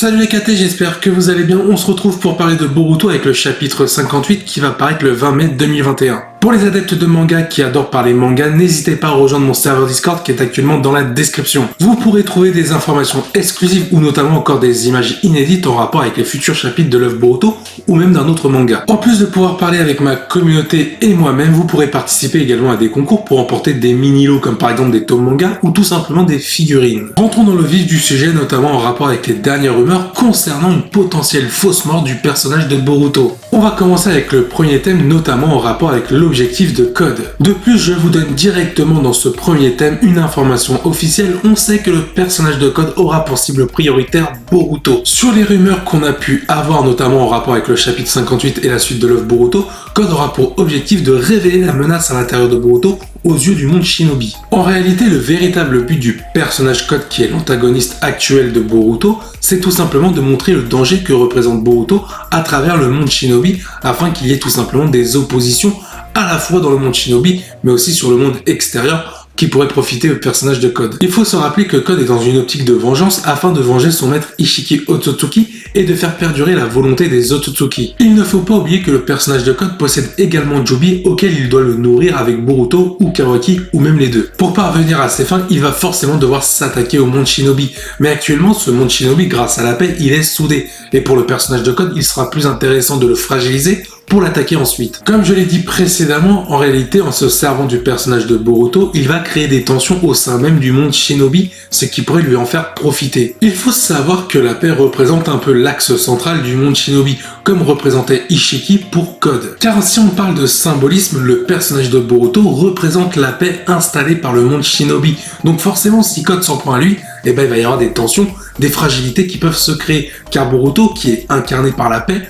Salut les KT, j'espère que vous allez bien. On se retrouve pour parler de Boruto avec le chapitre 58 qui va paraître le 20 mai 2021. Pour les adeptes de manga qui adorent parler manga, n'hésitez pas à rejoindre mon serveur Discord qui est actuellement dans la description. Vous pourrez trouver des informations exclusives ou notamment encore des images inédites en rapport avec les futurs chapitres de l'œuvre Boruto ou même d'un autre manga. En plus de pouvoir parler avec ma communauté et moi-même, vous pourrez participer également à des concours pour remporter des mini-lots comme par exemple des tomes manga ou tout simplement des figurines. Rentrons dans le vif du sujet, notamment en rapport avec les dernières rumeurs concernant une potentielle fausse mort du personnage de Boruto. On va commencer avec le premier thème, notamment en rapport avec l'objectif de Code. De plus, je vous donne directement dans ce premier thème une information officielle. On sait que le personnage de Code aura pour cible prioritaire Boruto. Sur les rumeurs qu'on a pu avoir, notamment en rapport avec le chapitre 58 et la suite de l'œuvre Boruto, Code aura pour objectif de révéler la menace à l'intérieur de Boruto aux yeux du monde Shinobi. En réalité, le véritable but du personnage Code, qui est l'antagoniste actuel de Boruto, c'est tout simplement de montrer le danger que représente Boruto à travers le monde Shinobi, afin qu'il y ait tout simplement des oppositions à la fois dans le monde Shinobi, mais aussi sur le monde extérieur, qui pourrait profiter au personnage de Code. Il faut se rappeler que Code est dans une optique de vengeance afin de venger son maître Ishiki Otsutsuki et de faire perdurer la volonté des Otsutsuki. Il ne faut pas oublier que le personnage de Code possède également Jubi, auquel il doit le nourrir avec Boruto ou Kawaki ou même les deux. Pour parvenir à ses fins, il va forcément devoir s'attaquer au monde Shinobi. Mais actuellement, ce monde Shinobi, grâce à la paix, il est soudé. Et pour le personnage de Code, il sera plus intéressant de le fragiliser pour l'attaquer ensuite. Comme je l'ai dit précédemment, en réalité, en se servant du personnage de Boruto, il va créer des tensions au sein même du monde Shinobi, ce qui pourrait lui en faire profiter. Il faut savoir que la paix représente un peu l'axe central du monde Shinobi, comme représentait Ishiki pour Code. Car si on parle de symbolisme, le personnage de Boruto représente la paix installée par le monde Shinobi. Donc forcément, si Code s'en prend à lui, il va y avoir des tensions, des fragilités qui peuvent se créer. Car Boruto, qui est incarné par la paix,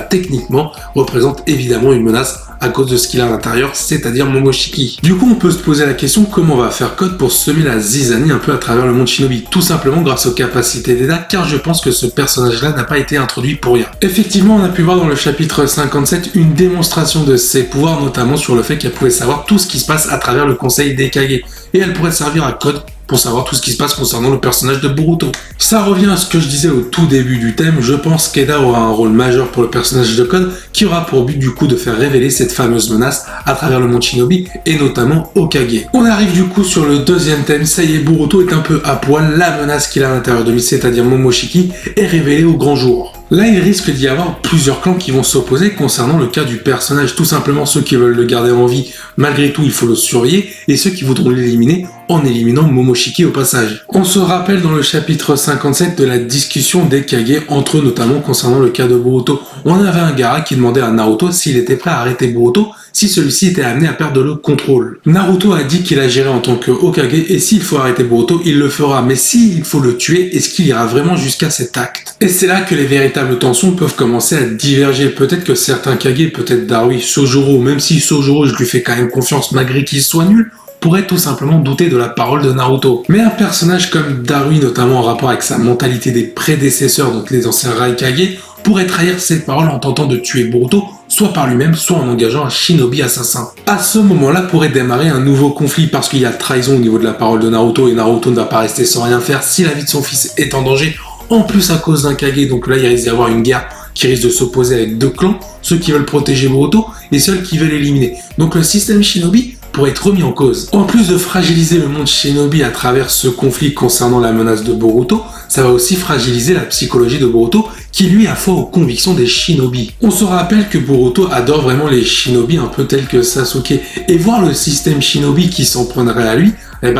techniquement représente évidemment une menace à cause de ce qu'il a à l'intérieur, c'est-à-dire Momoshiki. Du coup, on peut se poser la question comment va faire Code pour semer la zizanie un peu à travers le monde Shinobi. Tout simplement grâce aux capacités d'Eda, car je pense que ce personnage-là n'a pas été introduit pour rien. Effectivement, on a pu voir dans le chapitre 57 une démonstration de ses pouvoirs, notamment sur le fait qu'elle pouvait savoir tout ce qui se passe à travers le conseil des Kage. Et elle pourrait servir à Code pour savoir tout ce qui se passe concernant le personnage de Boruto. Ça revient à ce que je disais au tout début du thème, je pense qu'Eda aura un rôle majeur pour le personnage de Code, qui aura pour but du coup de faire révéler cette fameuse menace à travers le monde Shinobi, et notamment Hokage. On arrive du coup sur le deuxième thème, ça y est, Boruto est un peu à poil, la menace qu'il a à l'intérieur de lui, c'est-à-dire Momoshiki, est révélée au grand jour. Là, il risque d'y avoir plusieurs clans qui vont s'opposer concernant le cas du personnage. Tout simplement ceux qui veulent le garder en vie, malgré tout il faut le surveiller, et ceux qui voudront l'éliminer en éliminant Momoshiki au passage. On se rappelle dans le chapitre 57 de la discussion des Kage entre eux, notamment concernant le cas de Boruto. On avait un Gaara qui demandait à Naruto s'il était prêt à arrêter Boruto si celui-ci était amené à perdre le contrôle. Naruto a dit qu'il agirait en tant que Hokage et s'il faut arrêter Boruto, il le fera. Mais s'il faut le tuer, est-ce qu'il ira vraiment jusqu'à cet acte? Et c'est là que les véritables tensions peuvent commencer à diverger. Peut-être que certains Kage, peut-être Darui, Sojuro, même si Sojuro je lui fais quand même confiance malgré qu'il soit nul, pourrait tout simplement douter de la parole de Naruto. Mais un personnage comme Darui, notamment en rapport avec sa mentalité des prédécesseurs, donc les anciens Raikage, pourrait trahir ses paroles en tentant de tuer Boruto, soit par lui-même, soit en engageant un shinobi assassin. À ce moment-là pourrait démarrer un nouveau conflit parce qu'il y a trahison au niveau de la parole de Naruto et Naruto ne va pas rester sans rien faire si la vie de son fils est en danger, en plus à cause d'un Kage, donc là il risque d'y avoir une guerre qui risque de s'opposer avec deux clans, ceux qui veulent protéger Boruto et ceux qui veulent l'éliminer. Donc le système shinobi pourrait être remis en cause. En plus de fragiliser le monde Shinobi à travers ce conflit concernant la menace de Boruto, ça va aussi fragiliser la psychologie de Boruto qui lui a foi aux convictions des Shinobi. On se rappelle que Boruto adore vraiment les Shinobi un peu tels que Sasuke et voir le système Shinobi qui s'en prendrait à lui,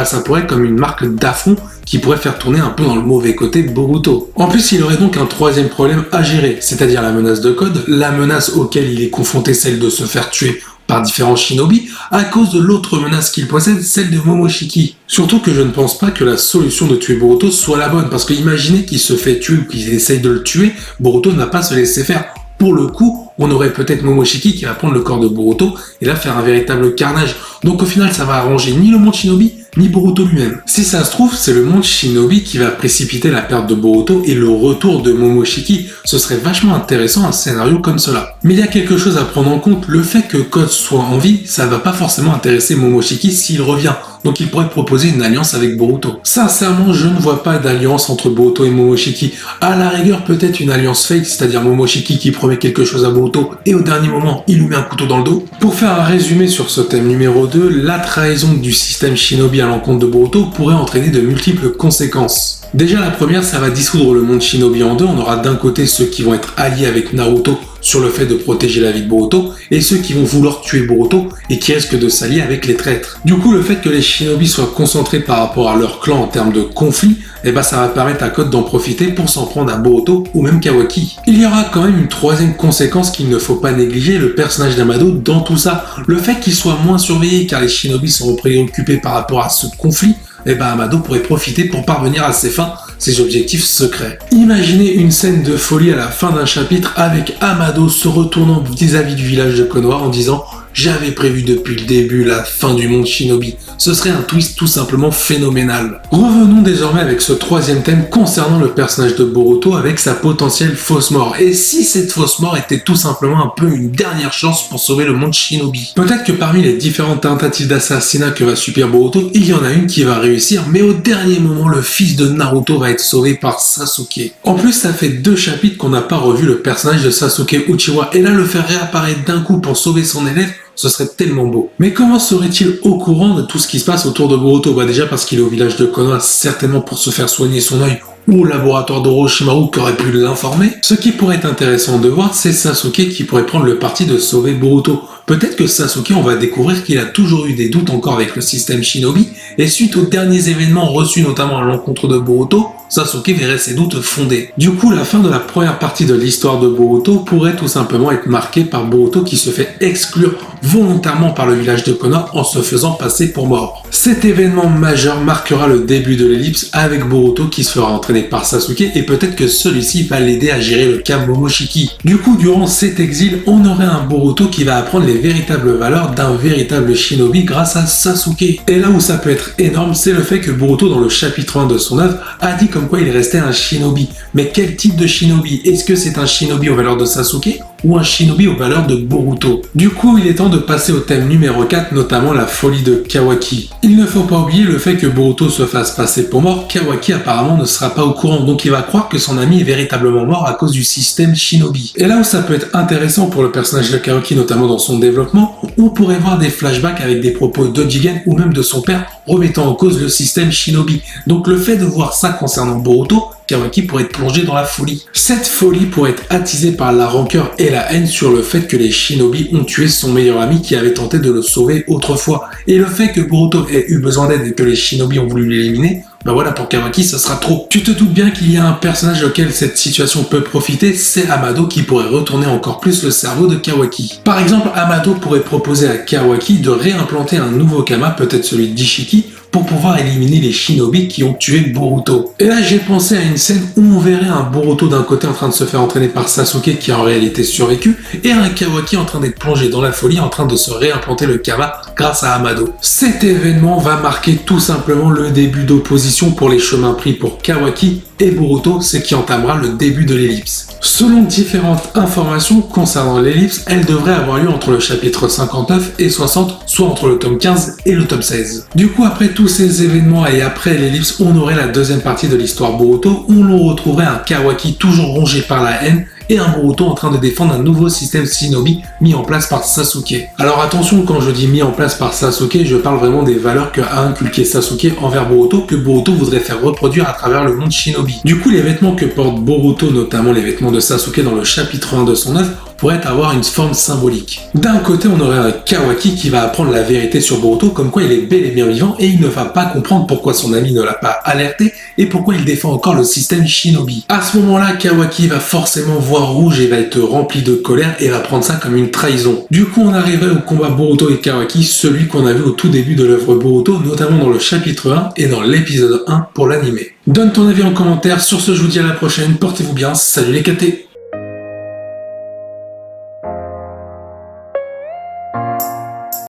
ça pourrait être comme une marque d'affront qui pourrait faire tourner un peu dans le mauvais côté de Boruto. En plus, il aurait donc un troisième problème à gérer, c'est-à-dire la menace de Code, la menace auquel il est confronté, celle de se faire tuer par différents shinobi, à cause de l'autre menace qu'il possède, celle de Momoshiki. Surtout que je ne pense pas que la solution de tuer Boruto soit la bonne, parce que imaginez qu'il se fait tuer ou qu'il essaye de le tuer, Boruto n'a pas à se laisser faire. Pour le coup, on aurait peut-être Momoshiki qui va prendre le corps de Boruto et là faire un véritable carnage. Donc au final, ça va arranger ni le monde shinobi, ni Boruto lui-même. Si ça se trouve, c'est le monde shinobi qui va précipiter la perte de Boruto et le retour de Momoshiki. Ce serait vachement intéressant un scénario comme cela. Mais il y a quelque chose à prendre en compte, le fait que Code soit en vie, ça va pas forcément intéresser Momoshiki s'il revient. donc il pourrait proposer une alliance avec Boruto. Sincèrement, je ne vois pas d'alliance entre Boruto et Momoshiki. À la rigueur, peut-être une alliance fake, c'est-à-dire Momoshiki qui promet quelque chose à Boruto et au dernier moment, il lui met un couteau dans le dos. Pour faire un résumé sur ce thème numéro 2, la trahison du système Shinobi à l'encontre de Boruto pourrait entraîner de multiples conséquences. Déjà, la première, ça va dissoudre le monde Shinobi en deux. On aura d'un côté ceux qui vont être alliés avec Naruto sur le fait de protéger la vie de Boruto, et ceux qui vont vouloir tuer Boruto et qui risquent de s'allier avec les traîtres. Du coup, le fait que les Shinobi soient concentrés par rapport à leur clan en termes de conflit, ça va permettre à Code d'en profiter pour s'en prendre à Boruto ou même Kawaki. Il y aura quand même une troisième conséquence qu'il ne faut pas négliger, le personnage d'Amado dans tout ça. Le fait qu'il soit moins surveillé car les Shinobi seront préoccupés par rapport à ce conflit, Amado pourrait profiter pour parvenir à ses fins, ses objectifs secrets. Imaginez une scène de folie à la fin d'un chapitre avec Amado se retournant vis-à-vis du village de Konoha en disant « J'avais prévu depuis le début la fin du monde Shinobi ». Ce serait un twist tout simplement phénoménal. Revenons désormais avec ce troisième thème concernant le personnage de Boruto avec sa potentielle fausse mort. Et si cette fausse mort était tout simplement un peu une dernière chance pour sauver le monde Shinobi? Peut-être que parmi les différentes tentatives d'assassinat que va subir Boruto, il y en a une qui va réussir, mais au dernier moment, le fils de Naruto va être sauvé par Sasuke. En plus, ça fait 2 chapitres qu'on n'a pas revu le personnage de Sasuke Uchiwa, et là, le faire réapparaître d'un coup pour sauver son élève, ce serait tellement beau. Mais comment serait-il au courant de tout ce qui se passe autour de Boruto? Déjà parce qu'il est au village de Konoha, certainement pour se faire soigner son œil, ou au laboratoire d'Orochimaru qui aurait pu l'informer. Ce qui pourrait être intéressant de voir, c'est Sasuke qui pourrait prendre le parti de sauver Boruto. Peut-être que Sasuke, on va découvrir qu'il a toujours eu des doutes encore avec le système Shinobi, et suite aux derniers événements reçus notamment à l'encontre de Boruto, Sasuke verrait ses doutes fondés. Du coup, la fin de la première partie de l'histoire de Boruto pourrait tout simplement être marquée par Boruto qui se fait exclure volontairement par le village de Konoha en se faisant passer pour mort. Cet événement majeur marquera le début de l'ellipse avec Boruto qui se fera entraîner par Sasuke et peut-être que celui-ci va l'aider à gérer le cas Momoshiki. Du coup, durant cet exil, on aurait un Boruto qui va apprendre les véritables valeurs d'un véritable shinobi grâce à Sasuke. Et là où ça peut être énorme, c'est le fait que Boruto, dans le chapitre 1 de son œuvre, a dit comme quoi il restait un shinobi. Mais quel type de shinobi? Est-ce que c'est un shinobi aux valeurs de Sasuke ou un shinobi aux valeurs de Boruto? Du coup, il est temps de passer au thème numéro 4, notamment la folie de Kawaki. Il ne faut pas oublier le fait que Boruto se fasse passer pour mort, Kawaki apparemment ne sera pas au courant, donc il va croire que son ami est véritablement mort à cause du système shinobi. Et là où ça peut être intéressant pour le personnage de Kawaki, notamment dans son développement, on pourrait voir des flashbacks avec des propos de Jigen ou même de son père remettant en cause le système shinobi. Donc le fait de voir ça concernant Boruto, Kawaki pourrait être plongé dans la folie. Cette folie pourrait être attisée par la rancœur et la haine sur le fait que les shinobi ont tué son meilleur ami qui avait tenté de le sauver autrefois. Et le fait que Boruto ait eu besoin d'aide et que les shinobi ont voulu l'éliminer, voilà, pour Kawaki, ce sera trop. Tu te doutes bien qu'il y a un personnage auquel cette situation peut profiter, c'est Amado qui pourrait retourner encore plus le cerveau de Kawaki. Par exemple, Amado pourrait proposer à Kawaki de réimplanter un nouveau Kama, peut-être celui d'Ishiki, pour pouvoir éliminer les shinobi qui ont tué Boruto. Et là, j'ai pensé à une scène où on verrait un Boruto d'un côté en train de se faire entraîner par Sasuke qui a en réalité survécu, et un Kawaki en train d'être plongé dans la folie, en train de se réimplanter le Kama grâce à Amado. Cet événement va marquer tout simplement le début d'opposition pour les chemins pris pour Kawaki et Boruto, ce qui entamera le début de l'ellipse. Selon différentes informations concernant l'ellipse, elle devrait avoir lieu entre le chapitre 59 et 60, soit entre le tome 15 et le tome 16. Du coup, après tous ces événements et après l'ellipse, on aurait la deuxième partie de l'histoire Boruto, où l'on retrouverait un Kawaki toujours rongé par la haine, et un Boruto en train de défendre un nouveau système shinobi mis en place par Sasuke. Alors attention, quand je dis mis en place par Sasuke, je parle vraiment des valeurs qu'a inculqué Sasuke envers Boruto, que Boruto voudrait faire reproduire à travers le monde shinobi. Du coup, les vêtements que porte Boruto, notamment les vêtements de Sasuke dans le chapitre 1 de son œuvre, pourrait avoir une forme symbolique. D'un côté, on aurait un Kawaki qui va apprendre la vérité sur Boruto, comme quoi il est bel et bien vivant, et il ne va pas comprendre pourquoi son ami ne l'a pas alerté, et pourquoi il défend encore le système shinobi. À ce moment-là, Kawaki va forcément voir rouge et va être rempli de colère, et va prendre ça comme une trahison. Du coup, on arriverait au combat Boruto et Kawaki, celui qu'on a vu au tout début de l'œuvre Boruto, notamment dans le chapitre 1 et dans l'épisode 1 pour l'anime. Donne ton avis en commentaire, sur ce je vous dis à la prochaine, portez-vous bien, salut les KT.